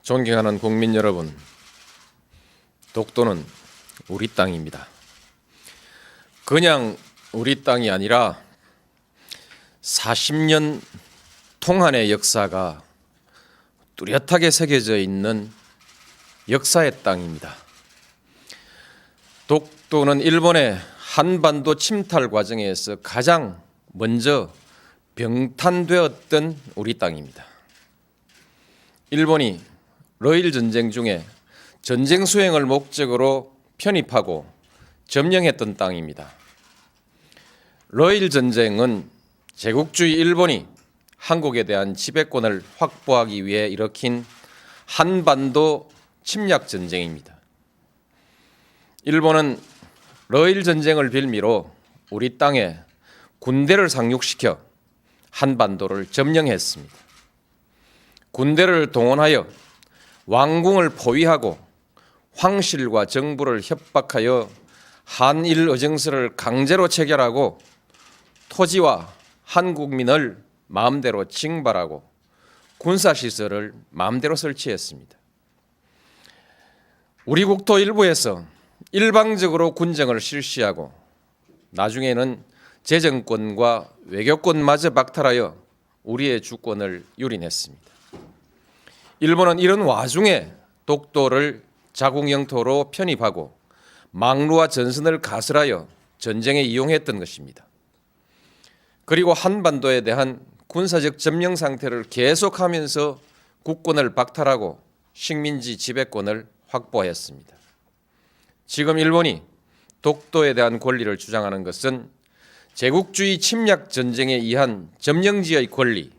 존경하는 국민 여러분, 독도는 우리 땅입니다. 그냥 우리 땅이 아니라 40년 통한의 역사가 뚜렷하게 새겨져 있는 역사의 땅입니다. 독도는 일본의 한반도 침탈 과정에서 가장 먼저 병탄되었던 우리 땅입니다. 일본이 러일 전쟁 중에 전쟁 수행을 목적으로 편입하고 점령했던 땅입니다. 러일 전쟁은 제국주의 일본이 한국에 대한 지배권을 확보하기 위해 일으킨 한반도 침략 전쟁입니다. 일본은 러일 전쟁을 빌미로 우리 땅에 군대를 상륙시켜 한반도를 점령했습니다. 군대를 동원하여 왕궁을 포위하고 황실과 정부를 협박하여 한일 의정서를 강제로 체결하고 토지와 한국민을 마음대로 징발하고 군사시설을 마음대로 설치했습니다. 우리 국토 일부에서 일방적으로 군정을 실시하고 나중에는 재정권과 외교권마저 박탈하여 우리의 주권을 유린했습니다. 일본은 이런 와중에 독도를 자국 영토로 편입하고 망루와 전선을 가설하여 전쟁에 이용했던 것입니다. 그리고 한반도에 대한 군사적 점령 상태를 계속하면서 국권을 박탈하고 식민지 지배권을 확보했습니다. 지금 일본이 독도에 대한 권리를 주장하는 것은 제국주의 침략 전쟁에 의한 점령지의 권리,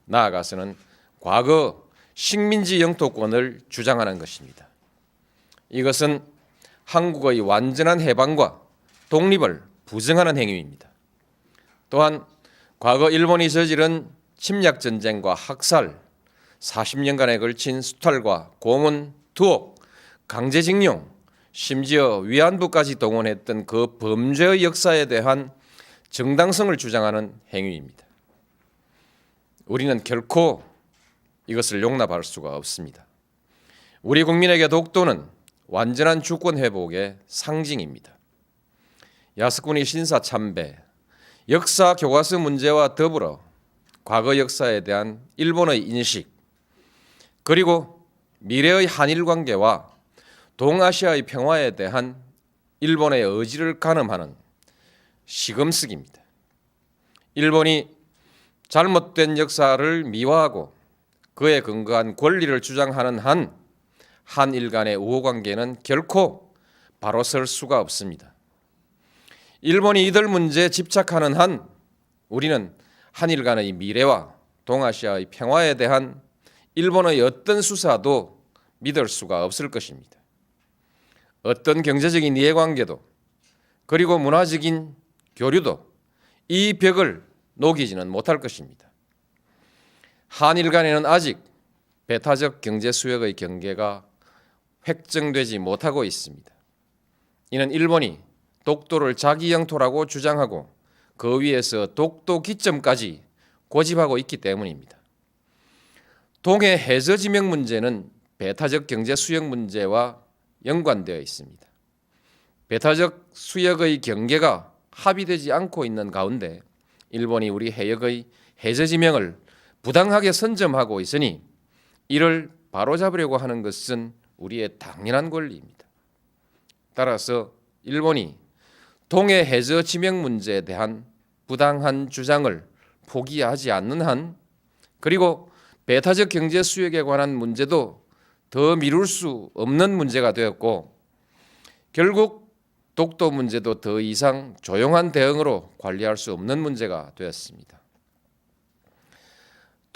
나아가서는 과거 식민지 영토권을 주장하는 것입니다. 이것은 한국의 완전한 해방과 독립을 부정하는 행위입니다. 또한 과거 일본이 저지른 침략 전쟁과 학살, 40년간에 걸친 수탈과 고문, 투옥, 강제징용, 심지어 위안부까지 동원했던 그 범죄의 역사에 대한 정당성을 주장하는 행위입니다. 우리는 결코 이것을 용납할 수가 없습니다. 우리 국민에게 독도는 완전한 주권 회복의 상징입니다. 야스쿠니 신사 참배, 역사 교과서 문제와 더불어 과거 역사에 대한 일본의 인식, 그리고 미래의 한일 관계와 동아시아의 평화에 대한 일본의 의지를 가늠하는 시금석입니다. 일본이 잘못된 역사를 미화하고 그에 근거한 권리를 주장하는 한 한일 간의 우호관계는 결코 바로 설 수가 없습니다. 일본이 이들 문제에 집착하는 한 우리는 한일 간의 미래와 동아시아의 평화에 대한 일본의 어떤 수사도 믿을 수가 없을 것입니다. 어떤 경제적인 이해관계도 그리고 문화적인 교류도 이 벽을 녹이지는 못할 것입니다. 한일 간에는 아직 배타적 경제 수역의 경계가 획정되지 못하고 있습니다. 이는 일본이 독도를 자기 영토라고 주장하고 그 위에서 독도 기점까지 고집하고 있기 때문입니다. 동해 해저 지명 문제는 배타적 경제 수역 문제와 연관되어 있습니다. 배타적 수역의 경계가 합의되지 않고 있는 가운데 일본이 우리 해역의 해저 지명을 부당하게 선점하고 있으니 이를 바로잡으려고 하는 것은 우리의 당연한 권리입니다. 따라서 일본이 동해 해저 지명 문제에 대한 부당한 주장을 포기하지 않는 한, 그리고 배타적 경제 수역에 관한 문제도 더 미룰 수 없는 문제가 되었고, 결국 독도 문제도 더 이상 조용한 대응으로 관리할 수 없는 문제가 되었습니다.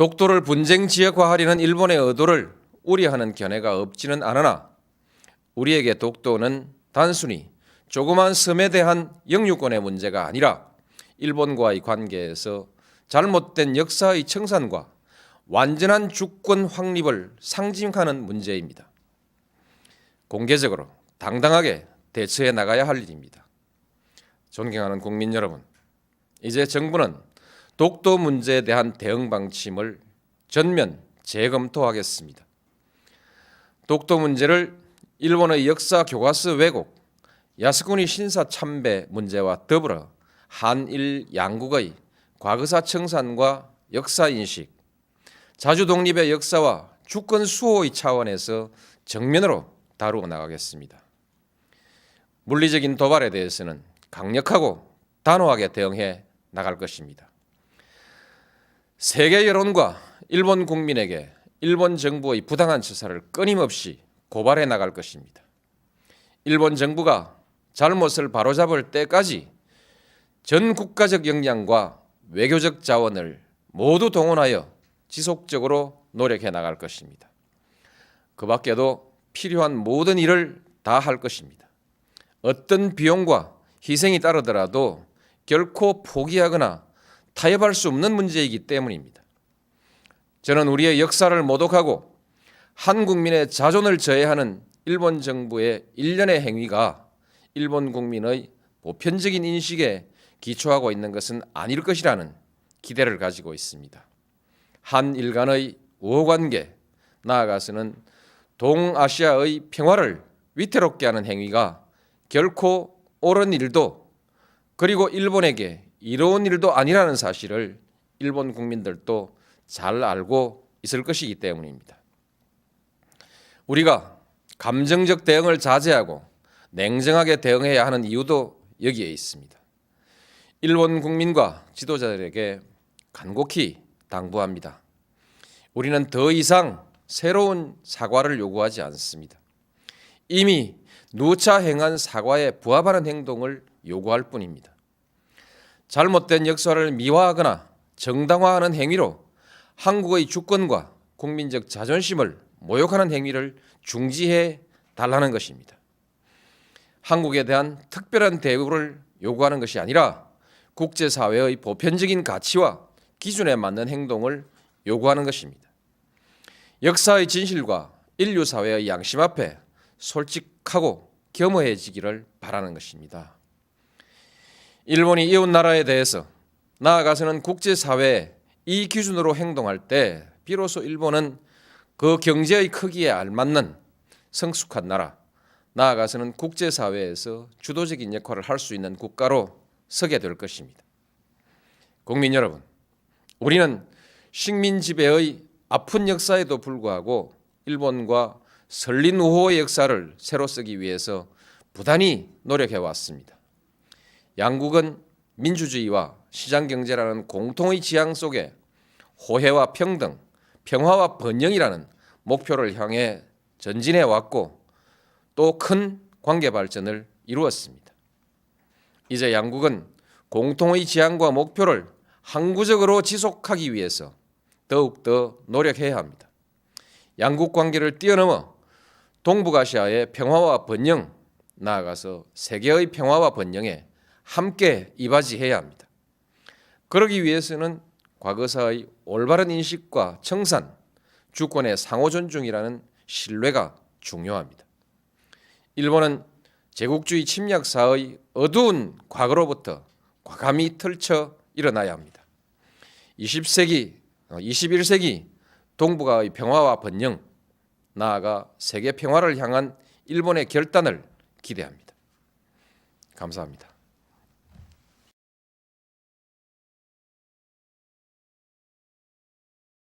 독도를 분쟁 지역화하려는 일본의 의도를 우려하는 견해가 없지는 않으나 우리에게 독도는 단순히 조그만 섬에 대한 영유권의 문제가 아니라 일본과의 관계에서 잘못된 역사의 청산과 완전한 주권 확립을 상징하는 문제입니다. 공개적으로 당당하게 대처해 나가야 할 일입니다. 존경하는 국민 여러분, 이제 정부는 독도 문제에 대한 대응 방침을 전면 재검토하겠습니다. 독도 문제를 일본의 역사 교과서 왜곡, 야스쿠니 신사 참배 문제와 더불어 한일 양국의 과거사 청산과 역사 인식, 자주 독립의 역사와 주권 수호의 차원에서 정면으로 다루어 나가겠습니다. 물리적인 도발에 대해서는 강력하고 단호하게 대응해 나갈 것입니다. 세계 여론과 일본 국민에게 일본 정부의 부당한 처사를 끊임없이 고발해 나갈 것입니다. 일본 정부가 잘못을 바로잡을 때까지 전 국가적 역량과 외교적 자원을 모두 동원하여 지속적으로 노력해 나갈 것입니다. 그 밖에도 필요한 모든 일을 다 할 것입니다. 어떤 비용과 희생이 따르더라도 결코 포기하거나 타협할 수 없는 문제이기 때문입니다. 저는 우리의 역사를 모독하고 한 국민의 자존을 저해하는 일본 정부의 일련의 행위가 일본 국민의 보편적인 인식에 기초하고 있는 것은 아닐 것이라는 기대를 가지고 있습니다. 한일 간의 우호관계, 나아가서는 동아시아의 평화를 위태롭게 하는 행위가 결코 옳은 일도 그리고 일본에게 이로운 일도 아니라는 사실을 일본 국민들도 잘 알고 있을 것이기 때문입니다. 우리가 감정적 대응을 자제하고 냉정하게 대응해야 하는 이유도 여기에 있습니다. 일본 국민과 지도자들에게 간곡히 당부합니다. 우리는 더 이상 새로운 사과를 요구하지 않습니다. 이미 누차 행한 사과에 부합하는 행동을 요구할 뿐입니다. 잘못된 역사를 미화하거나 정당화하는 행위로 한국의 주권과 국민적 자존심을 모욕하는 행위를 중지해 달라는 것입니다. 한국에 대한 특별한 대우를 요구하는 것이 아니라 국제사회의 보편적인 가치와 기준에 맞는 행동을 요구하는 것입니다. 역사의 진실과 인류사회의 양심 앞에 솔직하고 겸허해지기를 바라는 것입니다. 일본이 이웃나라에 대해서 나아가서는 국제사회에 이 기준으로 행동할 때 비로소 일본은 그 경제의 크기에 알맞는 성숙한 나라, 나아가서는 국제사회에서 주도적인 역할을 할 수 있는 국가로 서게 될 것입니다. 국민 여러분, 우리는 식민 지배의 아픈 역사에도 불구하고 일본과 설린 우호의 역사를 새로 쓰기 위해서 부단히 노력해 왔습니다. 양국은 민주주의와 시장경제라는 공통의 지향 속에 호혜와 평등, 평화와 번영이라는 목표를 향해 전진해 왔고 또 큰 관계 발전을 이루었습니다. 이제 양국은 공통의 지향과 목표를 항구적으로 지속하기 위해서 더욱더 노력해야 합니다. 양국 관계를 뛰어넘어 동북아시아의 평화와 번영, 나아가서 세계의 평화와 번영에 함께 이바지해야 합니다. 그러기 위해서는 과거사의 올바른 인식과 청산, 주권의 상호 존중이라는 신뢰가 중요합니다. 일본은 제국주의 침략사의 어두운 과거로부터 과감히 털쳐 일어나야 합니다. 21세기 동북아의 평화와 번영, 나아가 세계 평화를 향한 일본의 결단을 기대합니다. 감사합니다.